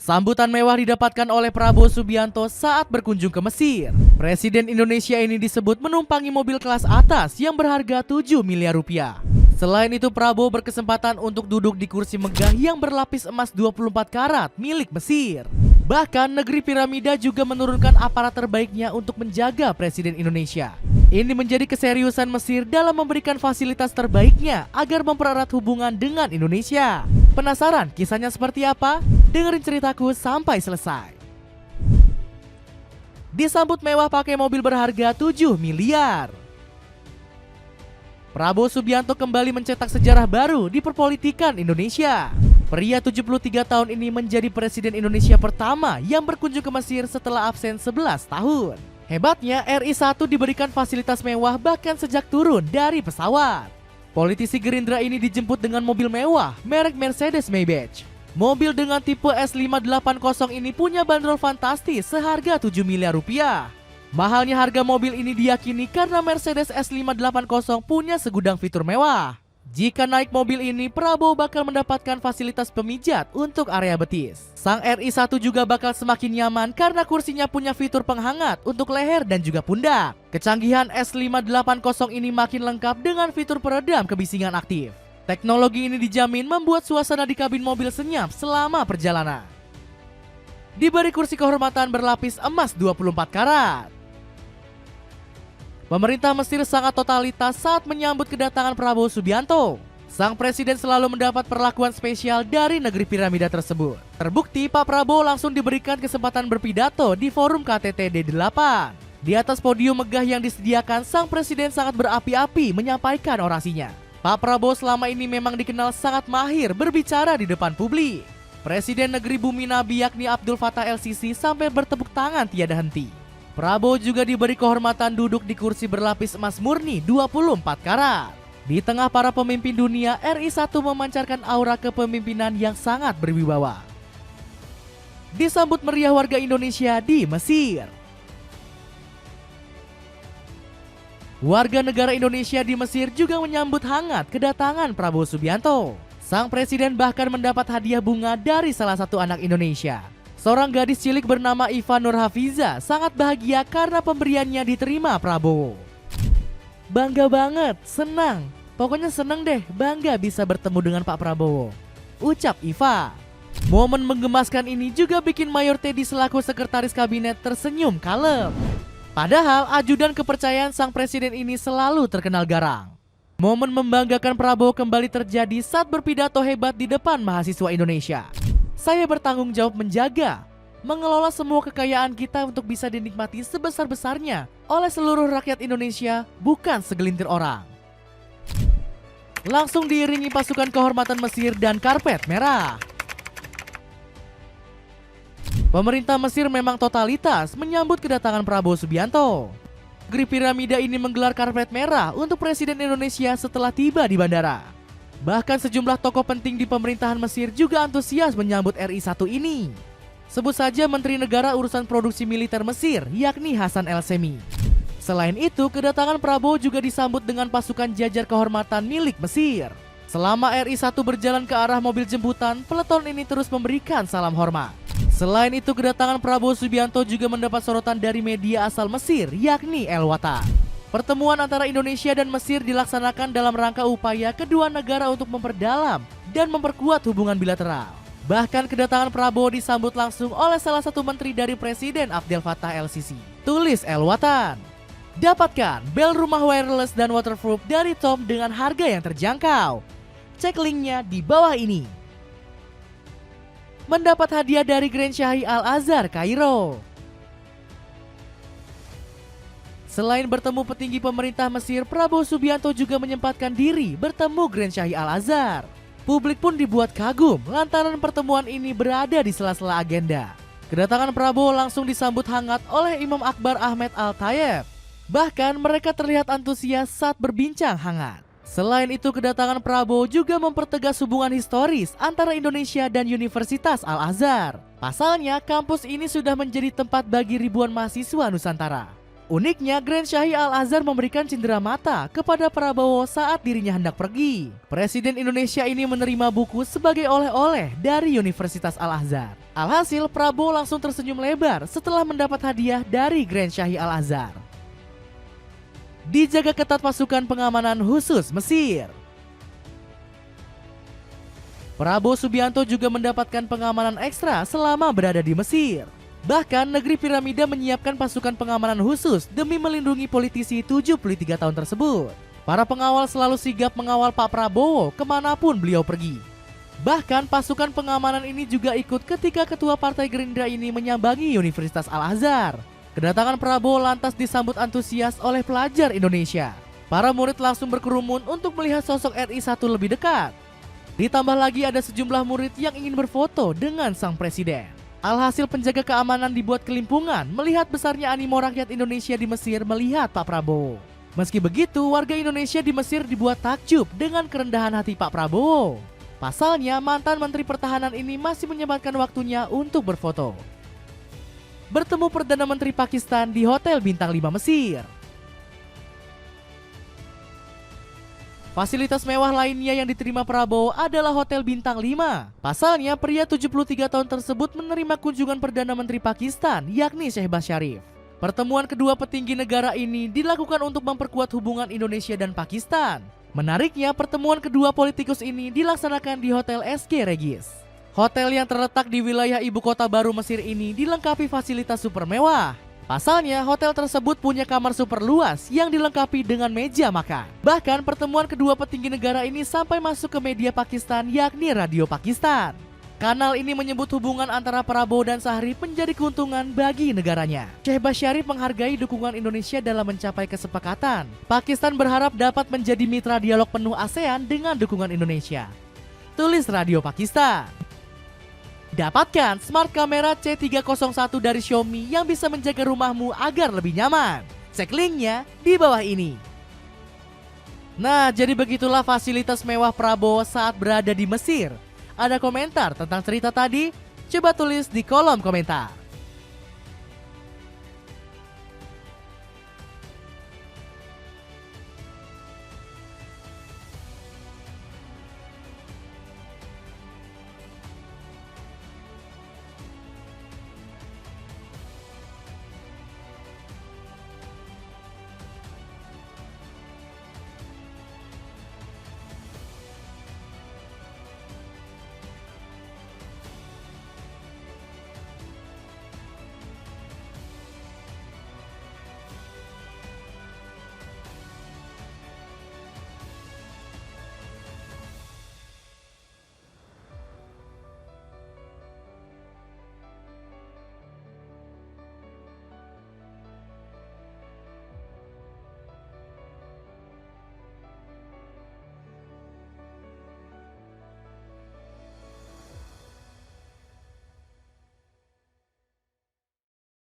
Sambutan mewah didapatkan oleh Prabowo Subianto saat berkunjung ke Mesir. Presiden Indonesia ini disebut menumpangi mobil kelas atas yang berharga 7 miliar rupiah. Selain itu, Prabowo berkesempatan untuk duduk di kursi megah yang berlapis emas 24 karat milik Mesir. Bahkan negeri piramida juga menurunkan aparat terbaiknya untuk menjaga Presiden Indonesia. Ini menjadi keseriusan Mesir dalam memberikan fasilitas terbaiknya agar mempererat hubungan dengan Indonesia. Penasaran kisahnya seperti apa? Dengerin ceritaku sampai selesai. Disambut mewah pakai mobil berharga 7 miliar. Prabowo Subianto kembali mencetak sejarah baru di perpolitikan Indonesia. Pria 73 tahun ini menjadi Presiden Indonesia pertama yang berkunjung ke Mesir setelah absen 11 tahun. Hebatnya, RI1 diberikan fasilitas mewah bahkan sejak turun dari pesawat. Politisi Gerindra ini dijemput dengan mobil mewah merek Mercedes Maybach. Mobil dengan tipe S580 ini punya bandrol fantastis seharga 7 miliar rupiah. Mahalnya harga mobil ini diyakini karena Mercedes S580 punya segudang fitur mewah. Jika naik mobil ini, Prabowo bakal mendapatkan fasilitas pemijat untuk area betis. Sang RI1 juga bakal semakin nyaman karena kursinya punya fitur penghangat untuk leher dan juga pundak. Kecanggihan S580 ini makin lengkap dengan fitur peredam kebisingan aktif. Teknologi ini dijamin membuat suasana di kabin mobil senyap selama perjalanan. Diberi kursi kehormatan berlapis emas 24 karat. Pemerintah Mesir sangat totalitas saat menyambut kedatangan Prabowo Subianto. Sang presiden selalu mendapat perlakuan spesial dari negeri piramida tersebut. Terbukti Pak Prabowo langsung diberikan kesempatan berpidato di forum KTT D8. Di atas podium megah yang disediakan, sang presiden sangat berapi-api menyampaikan orasinya. Pak Prabowo selama ini memang dikenal sangat mahir berbicara di depan publik. Presiden negeri Bumi Nabi yakni Abdul Fattah El-Sisi sampai bertepuk tangan tiada henti. Prabowo juga diberi kehormatan duduk di kursi berlapis emas murni 24 karat. Di tengah para pemimpin dunia, RI1 memancarkan aura kepemimpinan yang sangat berwibawa. Disambut meriah warga Indonesia di Mesir. Warga negara Indonesia di Mesir juga menyambut hangat kedatangan Prabowo Subianto. Sang presiden bahkan mendapat hadiah bunga dari salah satu anak Indonesia. Seorang gadis cilik bernama Iva Nurhafiza sangat bahagia karena pemberiannya diterima Prabowo. Bangga banget, senang. Pokoknya senang deh, bangga bisa bertemu dengan Pak Prabowo, ucap Iva. Momen menggemaskan ini juga bikin Mayor Teddy selaku sekretaris kabinet tersenyum kalem. Padahal ajudan kepercayaan sang presiden ini selalu terkenal garang. Momen membanggakan Prabowo kembali terjadi saat berpidato hebat di depan mahasiswa Indonesia. Saya bertanggung jawab menjaga, mengelola semua kekayaan kita untuk bisa dinikmati sebesar-besarnya oleh seluruh rakyat Indonesia, bukan segelintir orang. Langsung diiringi pasukan kehormatan Mesir dan karpet merah. Pemerintah Mesir memang totalitas menyambut kedatangan Prabowo Subianto. Negeri piramida ini menggelar karpet merah untuk Presiden Indonesia setelah tiba di bandara. Bahkan sejumlah tokoh penting di pemerintahan Mesir juga antusias menyambut RI1 ini. Sebut saja Menteri Negara Urusan Produksi Militer Mesir, yakni Hasan El-Semi. Selain itu, kedatangan Prabowo juga disambut dengan pasukan jajar kehormatan milik Mesir. Selama RI1 berjalan ke arah mobil jemputan, peleton ini terus memberikan salam hormat. Selain itu, kedatangan Prabowo Subianto juga mendapat sorotan dari media asal Mesir, yakni El Watan. Pertemuan antara Indonesia dan Mesir dilaksanakan dalam rangka upaya kedua negara untuk memperdalam dan memperkuat hubungan bilateral. Bahkan kedatangan Prabowo disambut langsung oleh salah satu menteri dari Presiden Abdel Fattah El-Sisi. Tulis El Watan. Dapatkan bel rumah wireless dan waterproof dari Tom dengan harga yang terjangkau. Cek linknya di bawah ini. Mendapat hadiah dari Grand Shahi Al-Azhar, Kairo. Selain bertemu petinggi pemerintah Mesir, Prabowo Subianto juga menyempatkan diri bertemu Grand Shahi Al-Azhar. Publik pun dibuat kagum lantaran pertemuan ini berada di sela-sela agenda. Kedatangan Prabowo langsung disambut hangat oleh Imam Akbar Ahmed Al-Tayeb. Bahkan mereka terlihat antusias saat berbincang hangat. Selain itu, kedatangan Prabowo juga mempertegas hubungan historis antara Indonesia dan Universitas Al-Azhar. Pasalnya, kampus ini sudah menjadi tempat bagi ribuan mahasiswa Nusantara. Uniknya, Grand Shahi Al-Azhar memberikan cindera mata kepada Prabowo saat dirinya hendak pergi. Presiden Indonesia ini menerima buku sebagai oleh-oleh dari Universitas Al-Azhar. Alhasil, Prabowo langsung tersenyum lebar setelah mendapat hadiah dari Grand Shahi Al-Azhar. Dijaga ketat pasukan pengamanan khusus Mesir. Prabowo Subianto juga mendapatkan pengamanan ekstra selama berada di Mesir. Bahkan negeri piramida menyiapkan pasukan pengamanan khusus demi melindungi politisi 73 tahun tersebut. Para pengawal selalu sigap mengawal Pak Prabowo kemanapun beliau pergi. Bahkan pasukan pengamanan ini juga ikut ketika ketua Partai Gerindra ini menyambangi Universitas Al-Azhar. Kedatangan Prabowo lantas disambut antusias oleh pelajar Indonesia. Para murid langsung berkerumun untuk melihat sosok RI 1 lebih dekat. Ditambah lagi ada sejumlah murid yang ingin berfoto dengan sang presiden. Alhasil penjaga keamanan dibuat kelimpungan melihat besarnya animo rakyat Indonesia di Mesir melihat Pak Prabowo. Meski begitu, warga Indonesia di Mesir dibuat takjub dengan kerendahan hati Pak Prabowo. Pasalnya, mantan Menteri Pertahanan ini masih menyempatkan waktunya untuk berfoto. Bertemu Perdana Menteri Pakistan di Hotel Bintang 5 Mesir. Fasilitas mewah lainnya yang diterima Prabowo adalah Hotel Bintang 5. Pasalnya, pria 73 tahun tersebut menerima kunjungan Perdana Menteri Pakistan, yakni Shehbaz Sharif. Pertemuan kedua petinggi negara ini dilakukan untuk memperkuat hubungan Indonesia dan Pakistan. Menariknya, pertemuan kedua politikus ini dilaksanakan di Hotel SG Regis. Hotel yang terletak di wilayah ibu kota baru Mesir ini dilengkapi fasilitas super mewah. Pasalnya, hotel tersebut punya kamar super luas yang dilengkapi dengan meja makan. Bahkan pertemuan kedua petinggi negara ini sampai masuk ke media Pakistan, yakni Radio Pakistan. Kanal ini menyebut hubungan antara Prabowo dan Sharif menjadi keuntungan bagi negaranya. Shehbaz Sharif menghargai dukungan Indonesia dalam mencapai kesepakatan. Pakistan berharap dapat menjadi mitra dialog penuh ASEAN dengan dukungan Indonesia. Tulis Radio Pakistan. Dapatkan smart kamera C301 dari Xiaomi yang bisa menjaga rumahmu agar lebih nyaman. Cek linknya di bawah ini. Nah, jadi begitulah fasilitas mewah Prabowo saat berada di Mesir. Ada komentar tentang cerita tadi? Coba tulis di kolom komentar.